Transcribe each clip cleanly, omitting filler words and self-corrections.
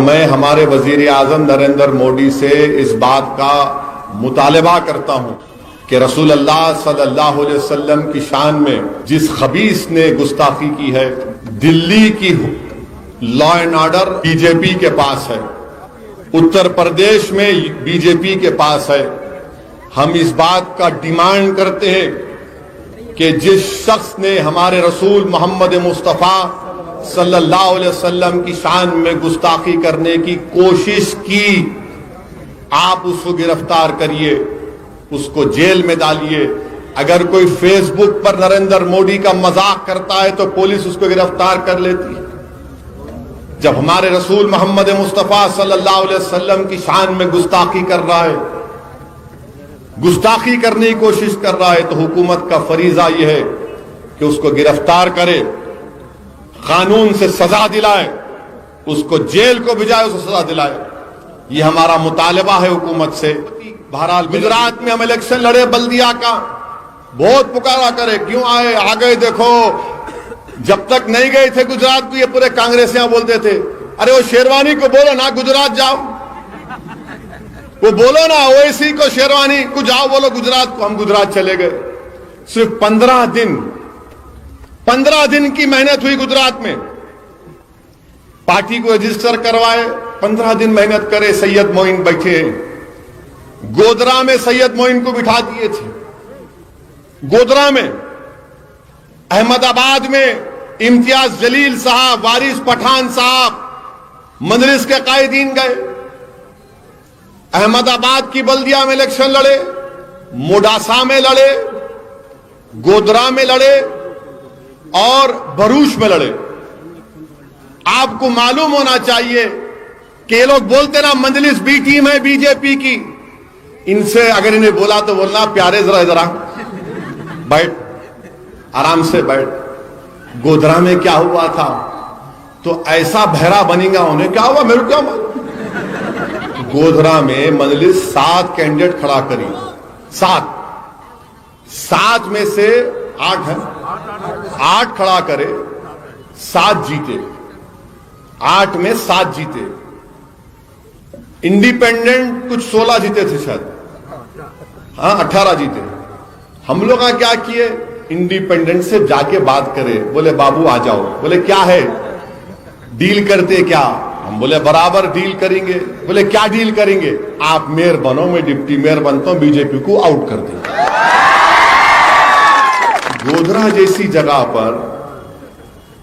मैं हमारे वजीर आजम नरेंद्र मोदी से इस बात का मुतालबा करता हूं कि रसूल अल्लाह सल्लल्लाहु अलैहि वसल्लम की शान में जिस खबीस ने गुस्ताखी की है, दिल्ली की लॉ एंड ऑर्डर बीजेपी के पास है, उत्तर प्रदेश में बीजेपी के पास है। हम इस बात का डिमांड करते हैं कि जिस शख्स ने हमारे रसूल मोहम्मद मुस्तफ़ा सल्लल्लाहु अलैहि वसल्लम की शान में गुस्ताखी करने की कोशिश की, आप उसको गिरफ्तार करिए, उसको जेल में डालिए। अगर कोई फेसबुक पर नरेंद्र मोदी का मजाक करता है तो पुलिस उसको गिरफ्तार कर लेती है। जब हमारे रसूल मोहम्मद मुस्तफ़ा सल्लल्लाहु अलैहि वसल्लम की शान में गुस्ताखी कर रहा है, गुस्ताखी करने की कोशिश कर रहा है, तो हुकूमत का फरीजा यह है कि उसको गिरफ्तार करे, कानून से सजा दिलाए, उसको जेल को भिजाए, उसको सजा दिलाए। ये हमारा मुतालबा है हुकूमत से। बहरहाल गुजरात में हम इलेक्शन लड़े बल्दिया का, बहुत पुकारा करे, क्यों आए, आ गए। देखो, जब तक नहीं गए थे गुजरात को, ये पूरे कांग्रेसियां बोलते थे, अरे वो शेरवानी को बोलो ना गुजरात जाओ, वो बोलो ना ओवैसी को, शेरवानी को जाओ बोलो गुजरात को। हम गुजरात चले गए। सिर्फ 15 दिन की मेहनत हुई गुजरात में, पार्टी को रजिस्टर करवाए, 15 दिन मेहनत करे। सैयद मोइन बैठे हैं गोधरा में, सैयद मोइन को बिठा दिए थे गोधरा में। अहमदाबाद में इम्तियाज जलील साहब, वारिस पठान साहब मजलिस के कायदीन गए। अहमदाबाद की बल्दिया में इलेक्शन लड़े, मोडासा में लड़े, गोधरा में लड़े और भरूच में लड़े। आपको मालूम होना चाहिए कि ये लोग बोलते ना मजलिस बी टीम है बीजेपी की, इनसे अगर इन्हें बोला तो बोलना प्यारे जरा बैठ, आराम से बैठ। गोधरा में क्या हुआ था, तो ऐसा बहरा बनेगा, उन्हें क्या हुआ मेरे को क्या मालूम। गोधरा में मजलिस 7 कैंडिडेट खड़ा करी, 7 में से 8 है, 8 खड़ा करे, 7 जीते, 8 में 7 जीते। इंडिपेंडेंट कुछ 16 जीते थे शायद, हाँ 18 जीते। हम लोग क्या किए, इंडिपेंडेंट से जाके बात करे, बोले बाबू आ जाओ। बोले क्या है, डील करते क्या? हम बोले बराबर डील करेंगे। बोले क्या डील करेंगे? आप मेयर बनो, मैं डिप्टी मेयर बनता हूं, बीजेपी को आउट कर देंगे। गोधरा जैसी जगह पर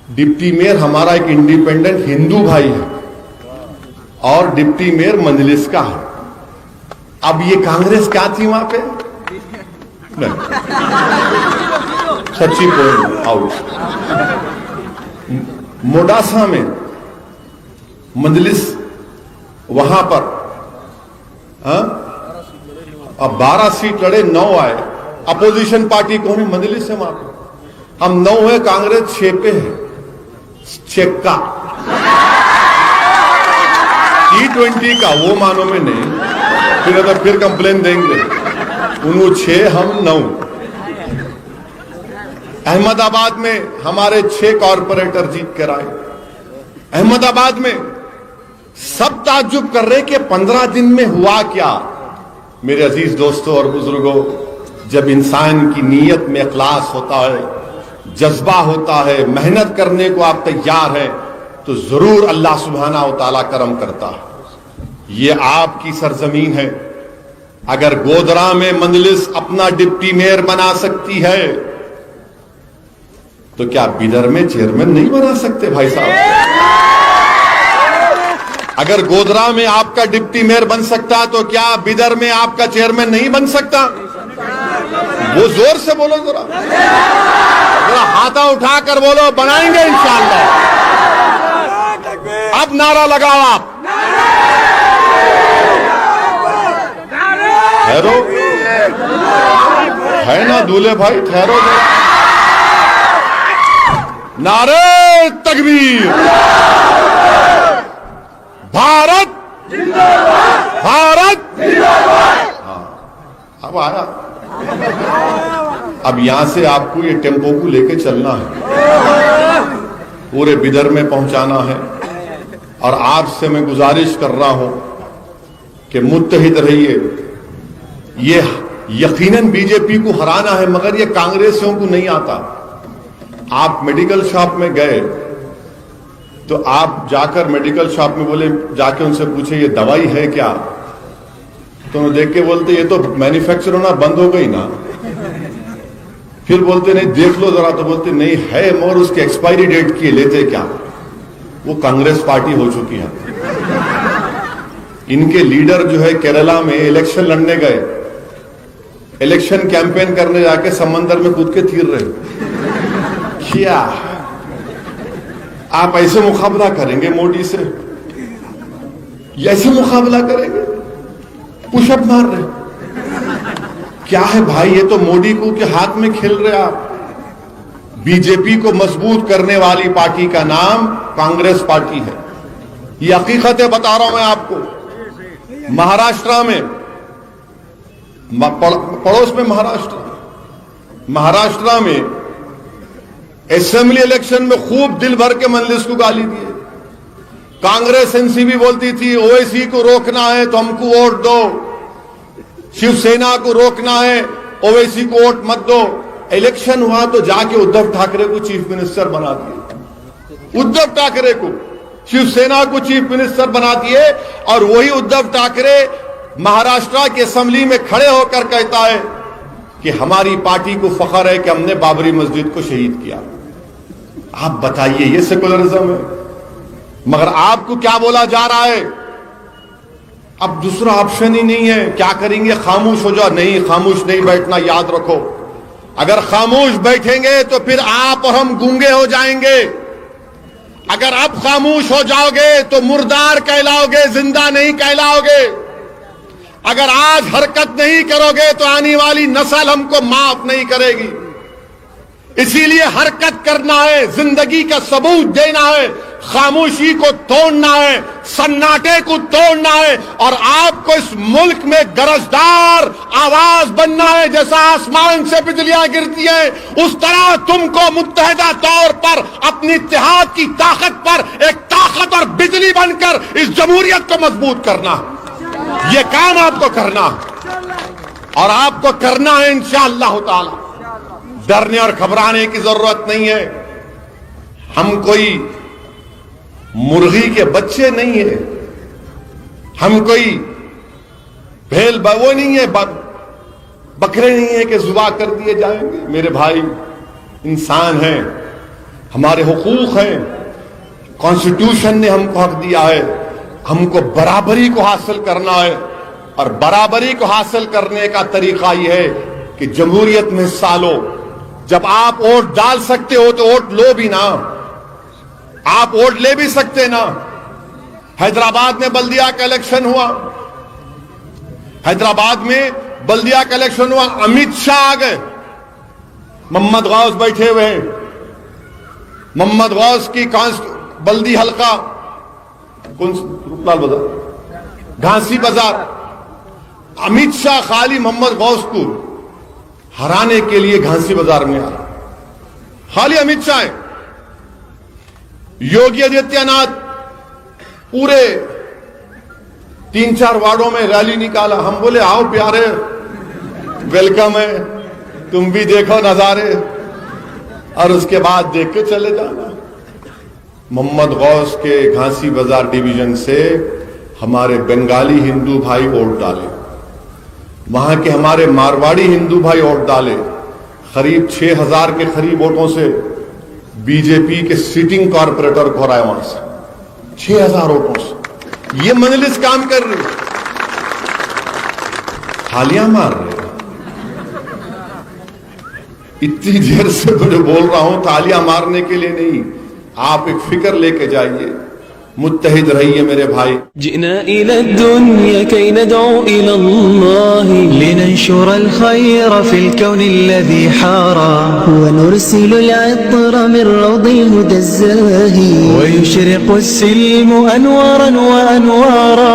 डिप्टी मेयर हमारा एक इंडिपेंडेंट हिंदू भाई है और डिप्टी मेयर मजलिस का है। अब ये कांग्रेस क्या थी वहां पे? सच्ची पॉइंट आउट। मोडासा में मजलिस वहां पर अब 12 सीट लड़े, 9 आए। अपोजिशन पार्टी कौन है? मजलिस है वहां पे। हम 9 है, कांग्रेस 6 पे है। चेक्का T20 का वो मानो में नहीं, फिर कंप्लेन देंगे। उन्होंने 6, हम 9। अहमदाबाद में हमारे 6 कॉर्पोरेटर जीत कर आए। अहमदाबाद में सब ताज्जुब कर रहे कि 15 दिन में हुआ क्या। मेरे अजीज दोस्तों और बुजुर्गों, जब इंसान की नीयत में इखलास होता है, जज्बा होता है, मेहनत करने को आप तैयार हैं, तो जरूर अल्लाह सुब्हाना व तआला करम करता है। ये आपकी सरजमीन है। अगर गोधरा में मजलिस अपना डिप्टी मेयर बना सकती है, तो क्या बिदर में चेयरमैन नहीं बना सकते भाई साहब? अगर गोधरा में आपका डिप्टी मेयर बन सकता, तो क्या बिदर में आपका चेयरमैन नहीं बन सकता? वो जोर से बोलो, जरा हाथा उठाकर बोलो, बनाएंगे इंशाअल्लाह। अब नारा लगाओ आप। ठहरो, है ना दूल्हे भाई, ठहरो। नारे तकबीर, भारत भारत। अब आया, अब यहां से आपको ये टेम्पो को लेके चलना है, पूरे बिदर में पहुंचाना है और आपसे मैं गुजारिश कर रहा हूं कि मुत्तहिद रहिए। ये यकीनन बीजेपी को हराना है, मगर ये कांग्रेसियों को नहीं आता। आप मेडिकल शॉप में गए तो आप जाकर मेडिकल शॉप में बोले, जाके उनसे पूछे ये दवाई है क्या, तो उन्हें देख के बोलते ये तो मैन्युफैक्चर होना बंद हो गई ना। फिर बोलते नहीं देख लो जरा, तो बोलते नहीं है मगर उसकी एक्सपायरी डेट की लेते क्या। वो कांग्रेस पार्टी हो चुकी है। इनके लीडर जो है केरला में इलेक्शन लड़ने गए, इलेक्शन कैंपेन करने जाके समंदर में कूद के तीर रहे। क्या आप ऐसे मुकाबला करेंगे मोदी से? ऐसे मुकाबला करेंगे? पुशअप मार रहे क्या है भाई? ये तो मोदी को के हाथ में खेल रहे आप। बीजेपी को मजबूत करने वाली पार्टी का नाम कांग्रेस पार्टी है। ये हकीकतें बता रहा हूं मैं आपको। महाराष्ट्र में, पड़ोस में महाराष्ट्र में असेंबली इलेक्शन में खूब दिल भर के मजलिस को गाली दिए। कांग्रेस एनसीपी बोलती थी ओवैसी को रोकना है तो हमको वोट दो, शिवसेना को रोकना है ओवैसी को वोट मत दो। इलेक्शन हुआ तो जाके उद्धव ठाकरे को चीफ मिनिस्टर बना दिए, उद्धव ठाकरे को, शिवसेना को चीफ मिनिस्टर बना दिए। और वही उद्धव ठाकरे महाराष्ट्र की असेंबली में खड़े होकर कहता है कि हमारी पार्टी को फख्र है कि हमने बाबरी मस्जिद को शहीद किया। आप बताइए ये सेकुलरिज्म है? मगर आपको क्या बोला जा रहा है? अब दूसरा ऑप्शन ही नहीं है। क्या करेंगे? खामोश हो जाओ? नहीं, खामोश नहीं बैठना, याद रखो। अगर खामोश बैठेंगे तो फिर आप और हम गूंगे हो जाएंगे। अगर आप खामोश हो जाओगे तो मुर्दार कहलाओगे, जिंदा नहीं कहलाओगे। अगर आज हरकत नहीं करोगे तो आने वाली नस्ल हमको माफ नहीं करेगी। इसीलिए हरकत करना है, जिंदगी का सबूत देना है, खामोशी को तोड़ना है, सन्नाटे को तोड़ना है और आपको इस मुल्क में गरजदार आवाज बनना है। जैसा आसमान से बिजलियां गिरती हैं उस तरह तुमको मुत्तहिदा तौर पर अपनी इत्तेहाद की ताकत पर एक ताकत और बिजली बनकर इस जमहूरियत को मजबूत करना। ये काम आपको करना और आपको करना है इंशाअल्लाह ताला। डरने और घबराने की जरूरत नहीं है। हम कोई मुर्गी के बच्चे नहीं है, हम कोई भेल वो नहीं है, बकरे नहीं है कि जुबा कर दिए जाएंगे। मेरे भाई इंसान हैं, हमारे हुकूक हैं, कॉन्स्टिट्यूशन ने हमको हक दिया है। हमको बराबरी को हासिल करना है और बराबरी को हासिल करने का तरीका यह है कि जमहूरियत में हिस्सा लो। जब आप वोट डाल सकते हो तो वोट लो भी ना, आप वोट ले भी सकते ना। हैदराबाद में बल्दिया का इलेक्शन हुआ, हैदराबाद में बल्दिया का इलेक्शन हुआ, अमित शाह आ गए, मोहम्मद गौस बैठे हुए हैं। मोहम्मद गौस की बल्दी हल्का रूपलाल बाजार, घासी बाजार, अमित शाह खाली मोहम्मद गौस को हराने के लिए घासी बाजार में आया, खाली अमित शाह। योगी आदित्यनाथ पूरे 3-4 वार्डों में रैली निकाला। हम बोले आओ प्यारे, वेलकम है, तुम भी देखो नजारे और उसके बाद देख के चले जाना। मोहम्मद गौस के घासी बाजार डिवीजन से हमारे बंगाली हिंदू भाई वोट डाले, वहां के हमारे मारवाड़ी हिंदू भाई वोट डाले। करीब 6000 के करीब वोटों से बीजेपी के सिटिंग कॉर्पोरेटर को हराया वहां से 6000 वोटों से। ये मजलिस काम कर रही, तालियां मार रहे। इतनी देर से मुझे बोल रहा हूं तालियां मारने के लिए नहीं, आप एक फिक्र लेके जाइए, मुत्तहिद रहिए मेरे भाई। जिना इला दुनिया कई नदऊ इला अल्लाह लिनंशुर अलखैर फिल कौन अलज़ी हारा व नुरसिलु अलअत्र मिन रौदिल मुदज़्ज़ाही व युशरिक़ु अस्सिल्मु अनवारन व अनवारा।